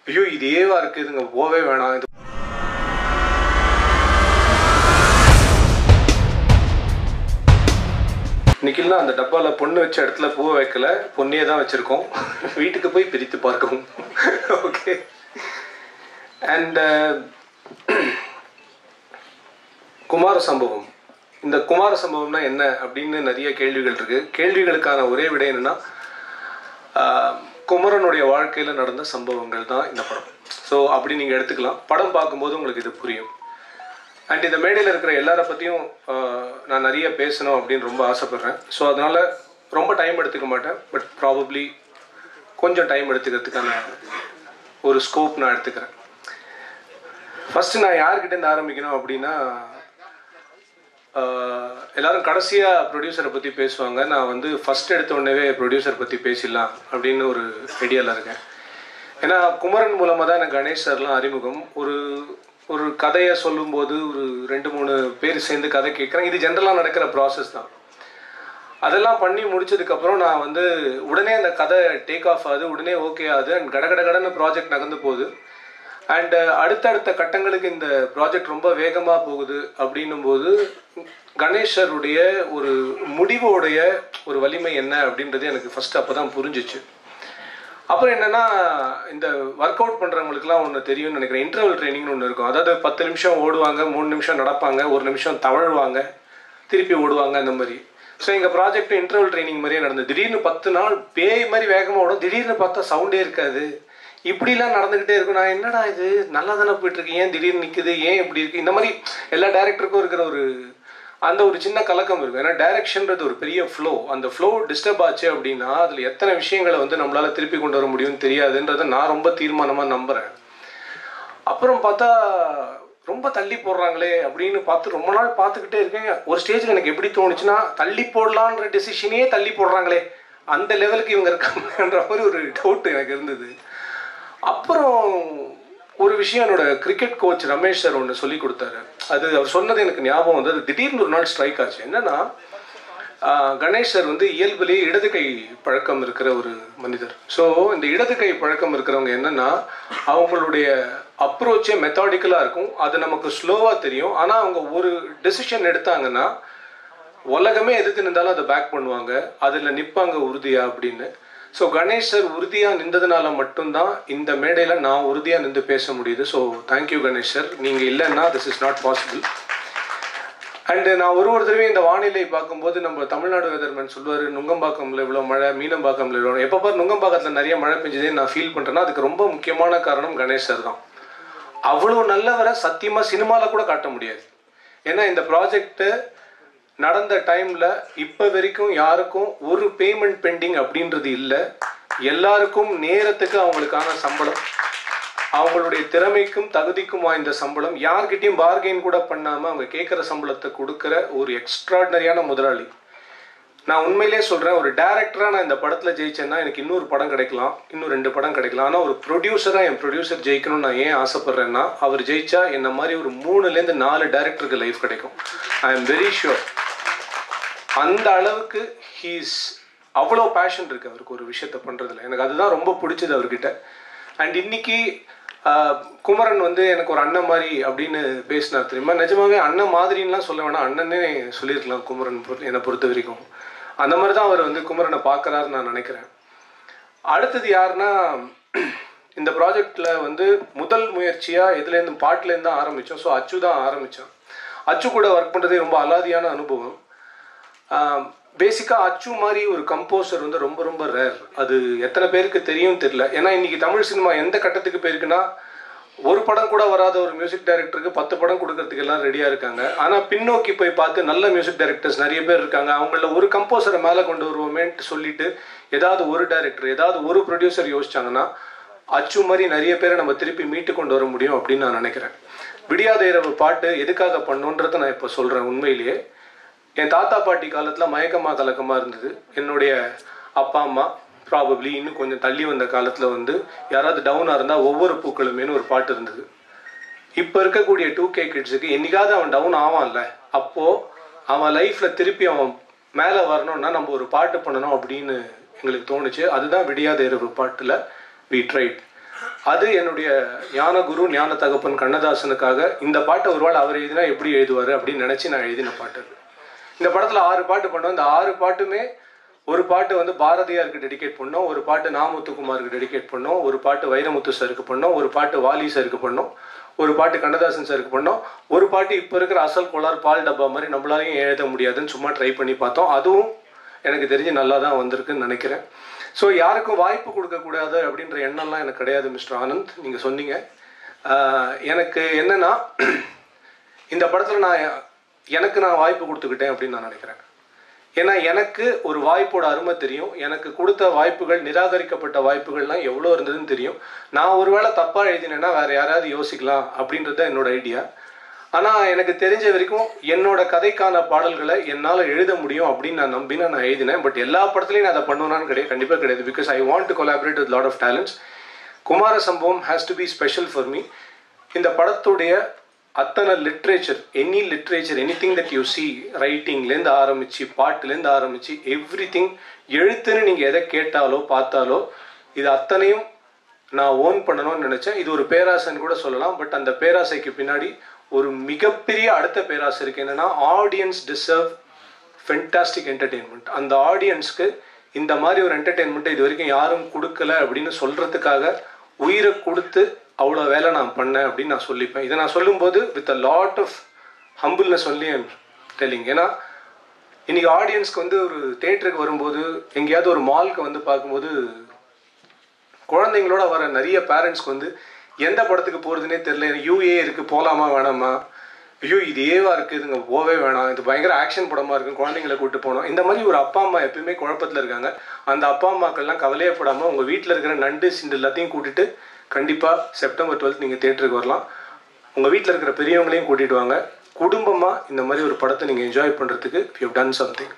ஐயோ இதேவா இருக்குது, இதுங்க போவே வேணாம். இது இன்னைக்குலாம் அந்த டப்பாவில் பொண்ணு வச்ச இடத்துல பூவை வைக்கல, பொண்ணையே தான் வச்சுருக்கோம். வீட்டுக்கு போய் பிரித்து பார்க்கவும். ஓகே. அண்ட் குமார சம்பவம். இந்த குமார சம்பவம்னா என்ன அப்படின்னு நிறைய கேள்விகள் இருக்குது. கேள்விகளுக்கான ஒரே விடை என்னென்னா, குமரனுடைய வாழ்க்கையில் நடந்த சம்பவங்கள் தான் இந்த படம். ஸோ அப்படி நீங்கள் எடுத்துக்கலாம். படம் பார்க்கும்போது உங்களுக்கு இது புரியும். அண்ட் இந்த மேடையில் இருக்கிற எல்லாரை பற்றியும் நான் நிறைய பேசணும் அப்படின்னு ரொம்ப ஆசைப்பட்றேன். ஸோ அதனால் ரொம்ப டைம் எடுத்துக்க மாட்டேன். பட் ப்ராபப்ளி கொஞ்சம் டைம் எடுத்துக்கிறதுக்கான ஒரு ஸ்கோப் நான் எடுத்துக்கிறேன். ஃபஸ்ட்டு நான் யார்கிட்டேருந்து ஆரம்பிக்கணும் அப்படின்னா, எல்லோரும் கடைசியாக ப்ரொடியூசரை பற்றி பேசுவாங்க. நான் வந்து ஃபஸ்ட் எடுத்த உடனே ப்ரொடியூசர் பற்றி பேசிடலாம் அப்படின்னு ஒரு ஐடியாவில் இருக்கேன். ஏன்னா குமரன் மூலமாக தான் எனக்கு கணேஷ் சார்லாம் அறிமுகம். ஒரு கதையை சொல்லும்போது ஒரு 2-3 பேர் சேர்ந்து கதை கேட்குறேன். இது ஜென்ரலாக நடக்கிற ப்ராசஸ் தான். அதெல்லாம் பண்ணி முடிச்சதுக்கப்புறம் நான் வந்து உடனே அந்த கதை டேக் ஆஃப் ஆகுது, உடனே ஓகே ஆகுது. அண்ட் கடன்னு ப்ராஜெக்ட் நகர்ந்து போகுது. அண்டு அடுத்தடுத்த கட்டங்களுக்கு இந்த ப்ராஜெக்ட் ரொம்ப வேகமாக போகுது. அப்படின்னும் போது கணேஷருடைய ஒரு முடிவோடைய ஒரு வலிமை என்ன அப்படின்றது எனக்கு ஃபஸ்ட்டு அப்போ தான் புரிஞ்சிச்சு. அப்புறம் என்னென்னா, இந்த ஒர்க் அவுட் பண்ணுறவங்களுக்குலாம் ஒன்று தெரியும்னு நினைக்கிறேன். இன்டர்வல் ட்ரைனிங்னு ஒன்று இருக்கும். அதாவது 10 நிமிஷம் ஓடுவாங்க, 3 நிமிஷம் நடப்பாங்க, 1 நிமிஷம் தவழ்வாங்க, திருப்பி ஓடுவாங்க, அந்த மாதிரி. ஸோ எங்கள் ப்ராஜெக்ட் இன்டர்வல் ட்ரைனிங் மாதிரியே நடந்தது. திடீர்னு 10 நாள் பேய் மாதிரி வேகமாக ஓடும், திடீர்னு பார்த்தா சவுண்டே இருக்காது. இப்படிலாம் நடந்துக்கிட்டே இருக்கும். நான் என்னடா இது நல்லா தானே போயிட்டுருக்கு, ஏன் திடீர்னு நிற்குது, ஏன் இப்படி இருக்குது, இந்த மாதிரி எல்லா டைரக்டருக்கும் இருக்கிற அந்த ஒரு சின்ன கலக்கம் இருக்கும். ஏன்னா டைரக்ஷன்றது ஒரு பெரிய ஃப்ளோ. அந்த ஃப்ளோ டிஸ்டர்ப் ஆச்சு அப்படின்னா அதில் எத்தனை விஷயங்களை வந்து நம்மளால் திருப்பி கொண்டு வர முடியும்னு தெரியாதுன்றதை நான் ரொம்ப தீர்மானமாக நம்புகிறேன். அப்புறம் பார்த்தா ரொம்ப தள்ளி போடுறாங்களே அப்படின்னு பார்த்து ரொம்ப நாள் பார்த்துக்கிட்டே இருக்கேன். ஒரு ஸ்டேஜில் எனக்கு எப்படி தோணுச்சுன்னா, தள்ளி போடலான்ற டெசிஷனே தள்ளி போடுறாங்களே, அந்த லெவலுக்கு இவங்க இருக்காங்கன்ற மாதிரி ஒரு டவுட் எனக்கு இருந்தது. அப்புறம் ஒரு விஷயம் என்னோட கிரிக்கெட் கோச் ரமேஷ் சார் ஒன்று சொல்லி கொடுத்தாரு. அது அவர் சொன்னது எனக்கு ஞாபகம் வந்து, அது திடீர்னு ஒரு நாள் ஸ்ட்ரைக் ஆச்சு. என்னன்னா, கணேஷ் சார் வந்து இயல்பிலேயே இடது கை பழக்கம் இருக்கிற ஒரு மனிதர். ஸோ இந்த இடது கை பழக்கம் இருக்கிறவங்க என்னன்னா, அவங்களுடைய அப்ரோச்சே மெத்தாடிக்கலாக இருக்கும். அது நமக்கு ஸ்லோவாக தெரியும். ஆனால் அவங்க ஒரு டெசிஷன் எடுத்தாங்கன்னா உலகமே எதிர்த்து நின்றாலும் அதை பேக் பண்ணுவாங்க, அதில் நிற்பாங்க உறுதியாக அப்படின்னு. ஸோ கணேஷ் சார் உறுதியாக நின்றதுனால மட்டும்தான் இந்த மேடையில் நான் உறுதியாக நின்று பேச முடியுது. So thank you Ganesh sir. நீங்கள் இல்லைன்னா this is not possible. And நான் ஒரு தடவை இந்த வானிலை பார்க்கும்போது நம்ம தமிழ்நாடு வெதர்மேன் சொல்லுவார், நுங்கம்பாக்கம்ல இவ்வளோ மழை, மீனம்பாக்கம்ல இவ்வளோ. எப்போ பாரு நுங்கம்பாக்கத்தில் நிறைய மழை பெஞ்சதே நான் ஃபீல் பண்ணுறேன்னா அதுக்கு ரொம்ப முக்கியமான காரணம் கணேஷ் சார் தான். அவ்வளோ நல்லவரை சத்தியமாக சினிமாவில் கூட காட்ட முடியாது. ஏன்னா இந்த ப்ராஜெக்ட்டு நடந்த டைமில் இப்போ வரைக்கும் யாருக்கும் ஒரு பேமெண்ட் பெண்டிங் அப்படின்றது இல்லை. எல்லாருக்கும் நேரத்துக்கு அவங்களுக்கான சம்பளம், அவங்களுடைய திறமைக்கும் தகுதிக்கும் வாய்ந்த சம்பளம், யார்கிட்டையும் பார்கெயின் கூட பண்ணாமல் அவங்க கேட்குற சம்பளத்தை கொடுக்குற ஒரு எக்ஸ்ட்ராடினரியான முதலாளி. நான் உண்மையிலே சொல்கிறேன், ஒரு டேரக்டராக நான் இந்த படத்தில் ஜெயிச்சேன்னா எனக்கு இன்னொரு படம் கிடைக்கலாம், இன்னும் 2 படம் கிடைக்கலாம். ஆனால் ஒரு ப்ரொடியூசராக என் ப்ரொடியூசர் ஜெயிக்கணும்னு நான் ஏன் ஆசைப்பட்றேன்னா, அவர் ஜெயிச்சா என்ன மாதிரி ஒரு 3-4 டேரக்டருக்கு லைஃப் கிடைக்கும். I am very sure. அந்த அளவுக்கு ஹீஸ் அவ்வளோ பேஷன் இருக்குது அவருக்கு ஒரு விஷயத்த பண்ணுறதுல. எனக்கு அதுதான் ரொம்ப பிடிச்சது அவர்கிட்ட. அண்ட் இன்னைக்கு குமரன் வந்து எனக்கு ஒரு அண்ணன் மாதிரி அப்படின்னு பேசினார் தெரியுமா. நிஜமாவே அண்ணன் மாதிரின்லாம் சொல்ல வேணாம், அண்ணனே சொல்லியிருக்கலாம் குமரன் என்னை பொறுத்த வரைக்கும். அந்த மாதிரி தான் அவர் வந்து குமரனை பார்க்குறாருன்னு நான் நினைக்கிறேன். அடுத்தது யாருன்னா, இந்த ப்ராஜெக்டில் வந்து முதல் முயற்சியாக இதுலேருந்து பாட்டிலேருந்து தான் ஆரம்பித்தோம். ஸோ அச்சு தான் ஆரம்பித்தான். அச்சு கூட ஒர்க் பண்ணுறதே ரொம்ப அலாதியான அனுபவம். பேசிக்காக அச்சு மாதிரி ஒரு கம்போசர் வந்து ரொம்ப ரொம்ப ரேர். அது எத்தனை பேருக்கு தெரியும் தெரியல. ஏன்னா இன்றைக்கி தமிழ் சினிமா எந்த கட்டத்துக்கு போயிருக்குன்னா, ஒரு படம் கூட வராத ஒரு மியூசிக் டைரக்டருக்கு 10 படம் கொடுக்கறதுக்கு எல்லாம் ரெடியாக இருக்காங்க. ஆனால் பின்னோக்கி போய் பார்த்து நல்ல மியூசிக் டைரக்டர்ஸ் நிறைய பேர் இருக்காங்க. அவங்கள ஒரு கம்போசரை மேலே கொண்டு வருவோமேன்ட்டு சொல்லிட்டு ஏதாவது ஒரு டைரக்டர், ஏதாவது ஒரு ப்ரொடியூசர் யோசிச்சாங்கன்னா அச்சு மாதிரி நிறைய பேரை நம்ம திருப்பி மீட்டு கொண்டு வர முடியும் அப்படின்னு நான் நினைக்கிறேன். விடியாத இரவு பாட்டு எதுக்காக பண்ணுன்றதை நான் இப்போ சொல்கிறேன். உண்மையிலேயே என் தாத்தா பாட்டி காலத்தில் மயக்கமாக கலக்கமாக இருந்தது. என்னுடைய அப்பா அம்மா ப்ராபப்ளி இன்னும் கொஞ்சம் தள்ளி வந்த காலத்தில் வந்து யாராவது டவுனாக இருந்தால் ஒவ்வொரு பூக்களுமேனு ஒரு பாட்டு இருந்தது. இப்போ இருக்கக்கூடிய 2K கிட்ஸுக்கு என்றைக்காவது அவன் டவுன் ஆவான்ல, அப்போது அவன் லைஃப்பில் திருப்பி அவன் மேலே வரணும்னா நம்ம ஒரு பாட்டு பண்ணணும் அப்படின்னு எங்களுக்கு தோணுச்சு. அதுதான் விடியாத இரவு பாட்டில் வி ட்ரைட். அது என்னுடைய ஞான குரு ஞான தகப்பன் கண்ணதாசனுக்காக இந்த பாட்டை ஒருவேளை அவர் எழுதினா எப்படி எழுதுவார் அப்படின்னு நினச்சி நான் எழுதின பாட்டு. இந்த படத்தில் 6 பாட்டு பண்ணோம். இந்த 6 பாட்டுமே ஒரு பாட்டு வந்து பாரதியாருக்கு டெடிகேட் பண்ணோம், ஒரு பாட்டு நாமுத்துக்குமாருக்கு டெடிகேட் பண்ணோம், ஒரு பாட்டு வைரமுத்து சாருக்கு பண்ணோம், ஒரு பாட்டு வாலி சாருக்கு பண்ணோம், ஒரு பாட்டு கண்ணதாசன் சாருக்கு பண்ணோம், ஒரு பாட்டு இப்போ இருக்கிற அசல் கோளார் பால் டப்பா மாதிரி நம்மளாலையும் எழுத முடியாதுன்னு சும்மா ட்ரை பண்ணி பார்த்தோம். அதுவும் எனக்கு தெரிஞ்சு நல்லா தான் வந்திருக்குன்னு நினைக்கிறேன். ஸோ யாருக்கும் வாய்ப்பு கொடுக்கக்கூடாது அப்படின்ற எண்ணம்லாம் எனக்கு கிடையாது மிஸ்டர் ஆனந்த். நீங்கள் சொன்னீங்க. எனக்கு என்னென்னா, இந்த படத்தில் நான் வாய்ப்பு கொடுத்துக்கிட்டேன் அப்படின்னு நான் நினைக்கிறேன். ஏன்னா எனக்கு ஒரு வாய்ப்போட அருமை தெரியும். எனக்கு கொடுத்த வாய்ப்புகள், நிராகரிக்கப்பட்ட வாய்ப்புகள்லாம் எவ்வளோ இருந்ததுன்னு தெரியும். நான் ஒருவேளை தப்பாக எழுதினேன்னா வேறு யாராவது யோசிக்கலாம் அப்படின்றது தான் என்னோட ஐடியா. ஆனால் எனக்கு தெரிஞ்ச வரைக்கும் என்னோட கதைக்கான பாடல்களை என்னால் எழுத முடியும் அப்படின்னு நான் நம்பினா நான் எழுதினேன். பட் எல்லா படத்துலையும் நான் அதை பண்ணுவேனான்னு கிடையாது, கண்டிப்பாக கிடையாது. Because I want to collaborate with lot of talents. Kumara Sambavam has to be special for me. இந்த படத்துடைய அத்தனை literature, anything that you see, ரைட்டிங்லேருந்து ஆரம்பித்து பாட்டுலேருந்து ஆரம்பித்து எவ்ரி திங், எழுத்துன்னு நீங்கள் எதை கேட்டாலோ பார்த்தாலோ இது அத்தனையும் நான் ஓன் பண்ணணும்னு நினச்சேன். இது ஒரு பேராசைன்னு கூட சொல்லலாம். பட் அந்த பேராசைக்கு பின்னாடி ஒரு மிகப்பெரிய அடுத்த பேராசை இருக்குது. என்னென்னா, ஆடியன்ஸ் டிசர்வ் ஃபென்டாஸ்டிக் என்டர்டெயின்மெண்ட். அந்த ஆடியன்ஸ்க்கு இந்த மாதிரி ஒரு என்டர்டெயின்மெண்ட்டை இது வரைக்கும் யாரும் கொடுக்கல அப்படின்னு சொல்கிறதுக்காக உயிரை கொடுத்து அவ்வளோ வேலை நான் பண்ணேன் அப்படின்னு நான் சொல்லிப்பேன். இதை நான் சொல்லும்போது with a lot of humbleness only I'm telling. ஏன்னா இன்றைக்கி ஆடியன்ஸ்க்கு வந்து ஒரு தேட்டருக்கு வரும்போது, எங்கேயாவது ஒரு மாலுக்கு வந்து பார்க்கும்போது, குழந்தைங்களோட வர நிறைய பேரண்ட்ஸ்க்கு வந்து எந்த படத்துக்கு போகிறதுனே தெரில. யூஏ இருக்குது, போகலாமா வேணாமா, ஐயோ இது ஏவா இருக்குது, இதுங்க போவே வேணாம், இது பயங்கர ஆக்ஷன் படமாக இருக்குது, குழந்தைங்களை கூப்பிட்டு போனோம். இந்த மாதிரி ஒரு அப்பா அம்மா எப்பயுமே குழப்பத்தில் இருக்காங்க. அந்த அப்பா அம்மாக்கள்லாம் கவலையப்படாமல் உங்கள் வீட்டில் இருக்கிற நண்டு சிண்டு எல்லாத்தையும் கூட்டிகிட்டு கண்டிப்பாக செப்டம்பர் 12 நீங்கள் தேட்டருக்கு வரலாம். உங்கள் வீட்டில் இருக்கிற பெரியவங்களையும் கூட்டிகிட்டு வாங்க. குடும்பமாக இந்த மாதிரி ஒரு படத்தை நீங்கள் என்ஜாய் பண்ணுறதுக்கு யூ ஹவ் டன் சம்திங்.